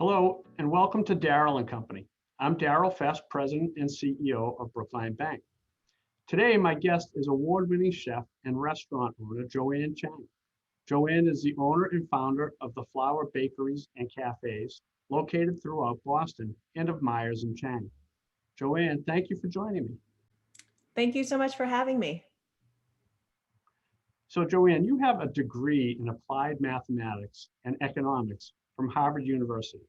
Hello, and welcome to Darryl Company. I'm Darryl Fess, President and CEO of Brookline Bank. Today, my guest is award-winning chef and restaurant owner, Joanne Chang. Joanne is the owner and founder of the Flower Bakeries and Cafes located throughout Boston and of Myers+Chang. Joanne, thank you for joining me. Thank you so much for having me. So Joanne, you have a degree in applied mathematics and economics from Harvard University.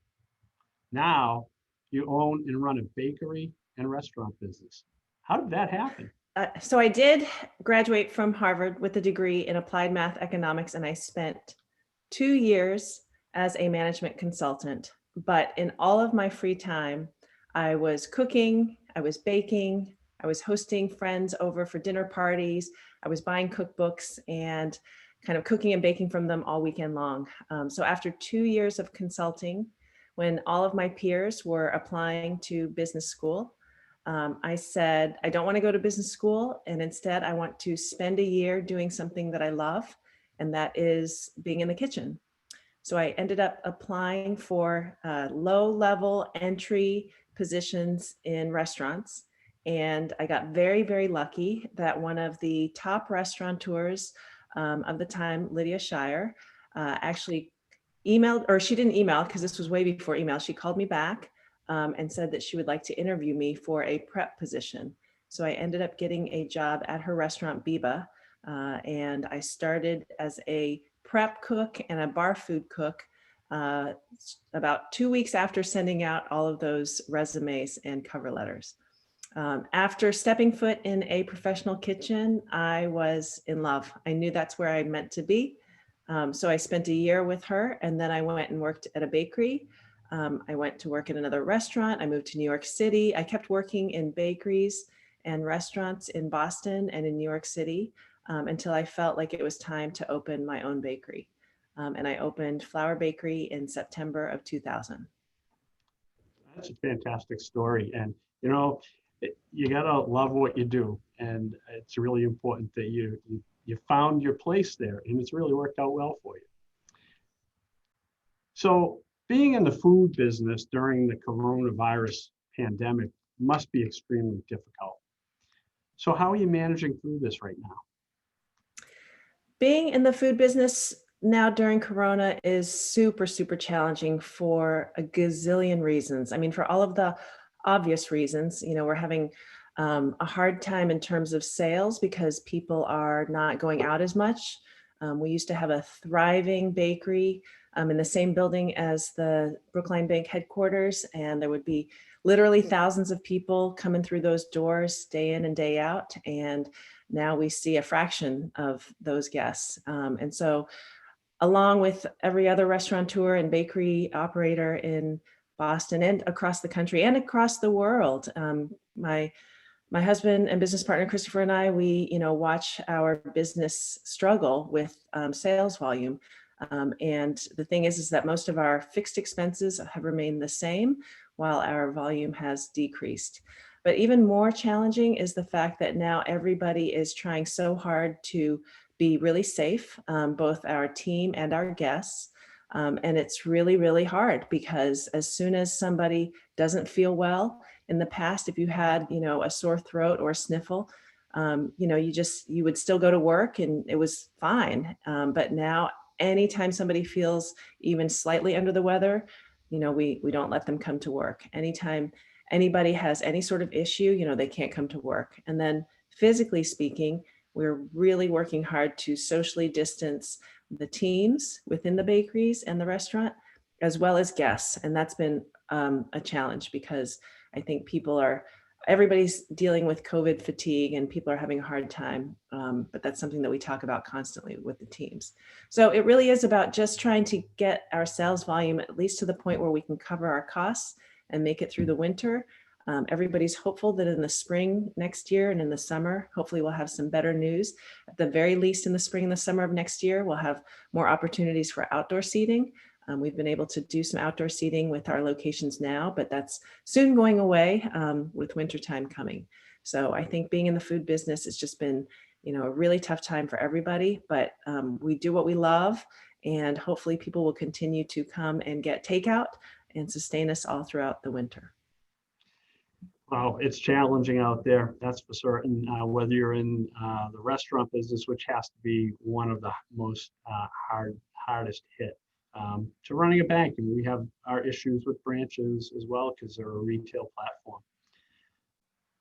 Now you own and run a bakery and restaurant business. How did that happen? So I did graduate from Harvard with a degree in applied math economics, and I spent 2 years as a management consultant. But in all of my free time, I was cooking, I was baking, I was hosting friends over for dinner parties, I was buying cookbooks and kind of cooking and baking from them all weekend long. So after 2 years of consulting, when all of my peers were applying to business school, I said, I don't want to go to business school, and instead I want to spend a year doing something that I love, and that is being in the kitchen. So I ended up applying for low-level entry positions in restaurants, and I got very, very lucky that one of the top restaurateurs of the time, Lydia Shire, actually emailed, or she didn't email because this was way before email. She called me back and said that she would like to interview me for a prep position. So I ended up getting a job at her restaurant, Biba, and I started as a prep cook and a bar food cook about 2 weeks after sending out all of those resumes and cover letters. After stepping foot in a professional kitchen, I was in love. I knew that's where I meant to be. So I spent a year with her, and then I went and worked at a bakery. I went to work at another restaurant. I moved to New York City. I kept working in bakeries and restaurants in Boston and in New York City until I felt like it was time to open my own bakery. And I opened Flower Bakery in September of 2000. That's a fantastic story. And, you know, you gotta love what you do. And it's really important that you found your place there, and it's really worked out well for you. So being in the food business during the coronavirus pandemic must be extremely difficult. So how are you managing through this right now? Being in the food business now during Corona is super, super challenging for a gazillion reasons. I mean, for all of the obvious reasons, you know, we're having a hard time in terms of sales because people are not going out as much. We used to have a thriving bakery in the same building as the Brookline Bank headquarters, and there would be literally thousands of people coming through those doors day in and day out. And now we see a fraction of those guests. And so along with every other restaurateur and bakery operator in Boston and across the country and across the world, my husband and business partner, Christopher, and I, we, watch our business struggle with sales volume. And the thing is that most of our fixed expenses have remained the same while our volume has decreased. But even more challenging is the fact that now everybody is trying so hard to be really safe, both our team and our guests. And it's really, really hard because as soon as somebody doesn't feel well, in the past, if you had, a sore throat or a sniffle, you would still go to work and it was fine. But now anytime somebody feels even slightly under the weather, we don't let them come to work. Anytime anybody has any sort of issue, they can't come to work. And then physically speaking, we're really working hard to socially distance the teams within the bakeries and the restaurant, as well as guests. And that's been a challenge because I think everybody's dealing with COVID fatigue and people are having a hard time. But that's something that we talk about constantly with the teams. So it really is about just trying to get our sales volume at least to the point where we can cover our costs and make it through the winter. Everybody's hopeful that in the spring next year and in the summer, hopefully we'll have some better news. At the very least in the spring and the summer of next year, we'll have more opportunities for outdoor seating. We've been able to do some outdoor seating with our locations now, but that's soon going away with wintertime coming. So I think being in the food business has just been, a really tough time for everybody, but we do what we love, and hopefully people will continue to come and get takeout and sustain us all throughout the winter. Wow, it's challenging out there, that's for certain. Whether you're in the restaurant business, which has to be one of the most hardest hit, to running a bank, and we have our issues with branches as well because they're a retail platform.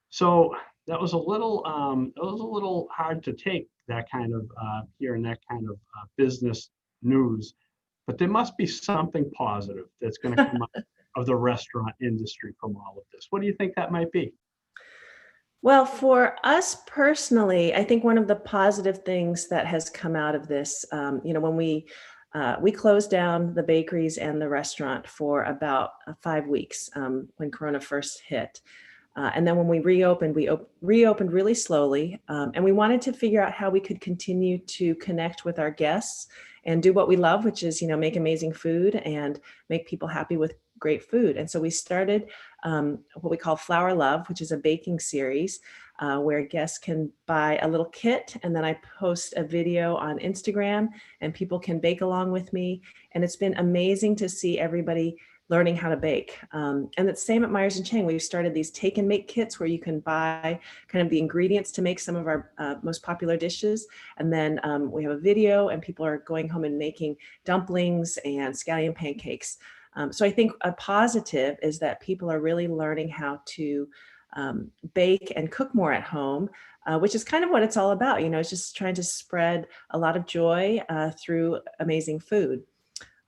So that was a little hard to take, that kind of hearing that kind of business news. But there must be something positive that's going to come out of the restaurant industry from all of this. What do you think that might be? Well, for us personally, I think one of the positive things that has come out of this, when we closed down the bakeries and the restaurant for about 5 weeks when Corona first hit. And then when we reopened, reopened really slowly. And we wanted to figure out how we could continue to connect with our guests and do what we love, which is, make amazing food and make people happy with great food. And so we started what we call Flour Love, which is a baking series where guests can buy a little kit. And then I post a video on Instagram and people can bake along with me. And it's been amazing to see everybody learning how to bake. And it's the same at Myers+Chang. We've started these take and make kits where you can buy kind of the ingredients to make some of our most popular dishes. And then we have a video and people are going home and making dumplings and scallion pancakes. So I think a positive is that people are really learning how to bake and cook more at home, which is kind of what it's all about. It's just trying to spread a lot of joy through amazing food.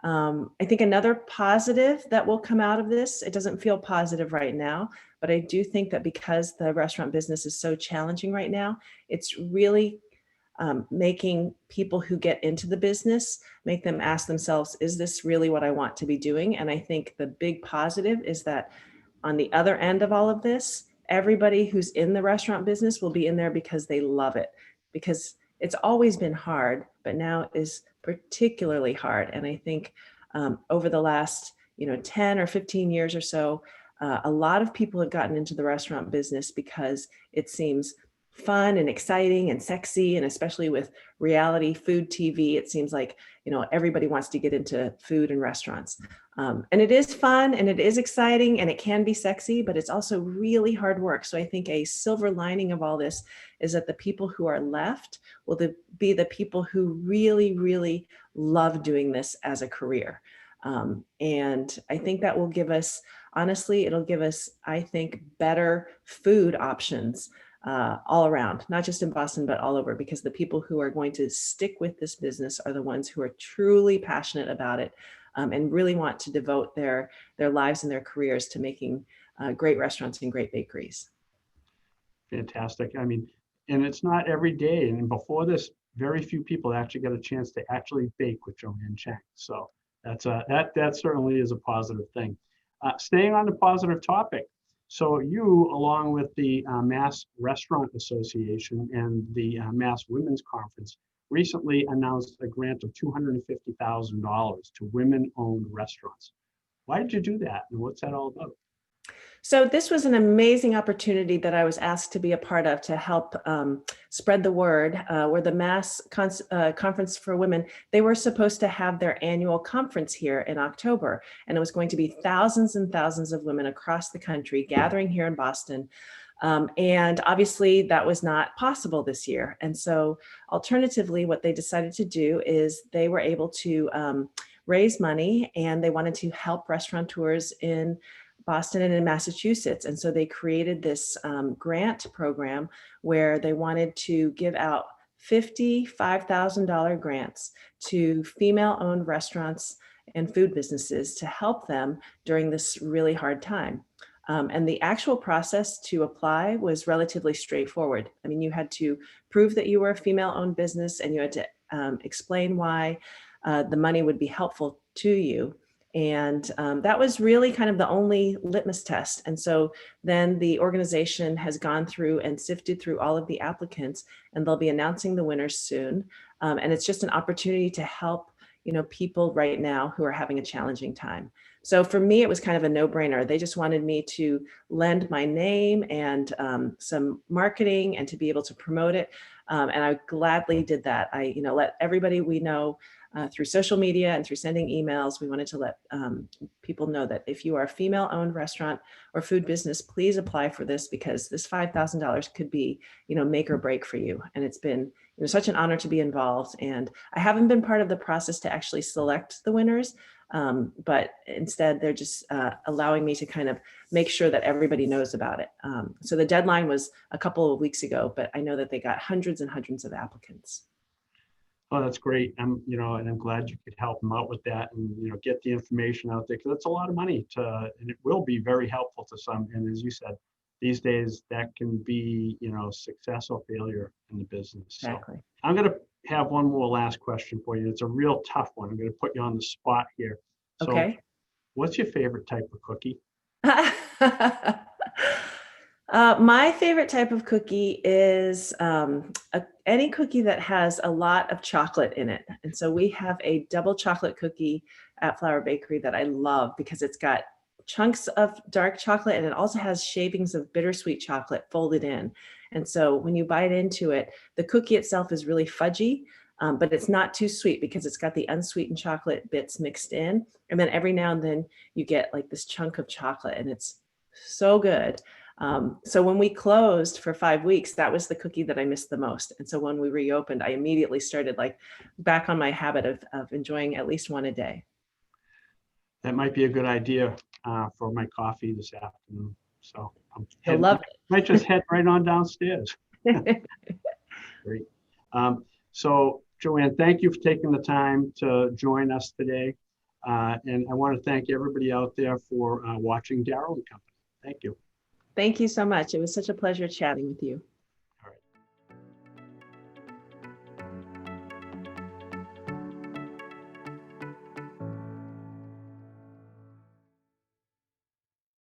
I think another positive that will come out of this, it doesn't feel positive right now, but I do think that because the restaurant business is so challenging right now, it's really making people who get into the business, make them ask themselves, is this really what I want to be doing? And I think the big positive is that on the other end of all of this, everybody who's in the restaurant business will be in there because they love it, because it's always been hard, but now is particularly hard. And I think over the last 10 or 15 years or so, a lot of people have gotten into the restaurant business because it seems fun and exciting and sexy, and especially with reality food TV, it seems like everybody wants to get into food and restaurants. And it is fun and it is exciting and it can be sexy, but it's also really hard work. So I think a silver lining of all this is that the people who are left will be the people who really, really love doing this as a career. And I think that will give us, honestly, it'll give us, I think, better food options all around, not just in Boston, but all over, because the people who are going to stick with this business are the ones who are truly passionate about it and really want to devote their lives and their careers to making great restaurants and great bakeries. Fantastic. I mean, and it's not every day. And before this, very few people actually got a chance to actually bake with Joanne Chang. So that certainly is a positive thing. Staying on the positive topic. So you, along with the Mass Restaurant Association and the Mass Women's Conference, recently announced a grant of $250,000 to women-owned restaurants. Why did you do that, and what's that all about? So this was an amazing opportunity that I was asked to be a part of to help spread the word, where the Mass Conference for Women, they were supposed to have their annual conference here in October, and it was going to be thousands and thousands of women across the country gathering here in Boston. And obviously that was not possible this year. And so alternatively, what they decided to do is they were able to raise money, and they wanted to help restaurateurs in Boston and in Massachusetts. And so they created this grant program where they wanted to give out $55,000 grants to female-owned restaurants and food businesses to help them during this really hard time. And the actual process to apply was relatively straightforward. I mean, you had to prove that you were a female-owned business, and you had to explain why the money would be helpful to you. And that was really kind of the only litmus test. And so then the organization has gone through and sifted through all of the applicants, and they'll be announcing the winners soon. And it's just an opportunity to help people right now who are having a challenging time. So for me, it was kind of a no-brainer. They just wanted me to lend my name and some marketing and to be able to promote it. And I gladly did that. I let everybody we know through social media and through sending emails. We wanted to let people know that if you are a female-owned restaurant or food business, please apply for this, because this $5,000 could be, make or break for you. And it's been such an honor to be involved. And I haven't been part of the process to actually select the winners, but instead they're just allowing me to kind of make sure that everybody knows about it. So the deadline was a couple of weeks ago, but I know that they got hundreds and hundreds of applicants. Oh, that's great. And I'm glad you could help them out with that, and, get the information out there, because it's a lot of money and it will be very helpful to some. And as you said, these days that can be, success or failure in the business. Exactly. So I'm going to have one more last question for you. It's a real tough one. I'm going to put you on the spot here. So Okay. what's your favorite type of cookie? My favorite type of cookie is any cookie that has a lot of chocolate in it. And so we have a double chocolate cookie at Flower Bakery that I love, because it's got chunks of dark chocolate and it also has shavings of bittersweet chocolate folded in. And so when you bite into it, the cookie itself is really fudgy, but it's not too sweet because it's got the unsweetened chocolate bits mixed in. And then every now and then you get like this chunk of chocolate, and it's so good. So when we closed for 5 weeks, that was the cookie that I missed the most. And so when we reopened, I immediately started back on my habit of enjoying at least one a day. That might be a good idea for my coffee this afternoon. So I love it. Might just head right on downstairs. Great. So Joanne, thank you for taking the time to join us today. And I want to thank everybody out there for watching Darryl Company. Thank you. Thank you so much. It was such a pleasure chatting with you.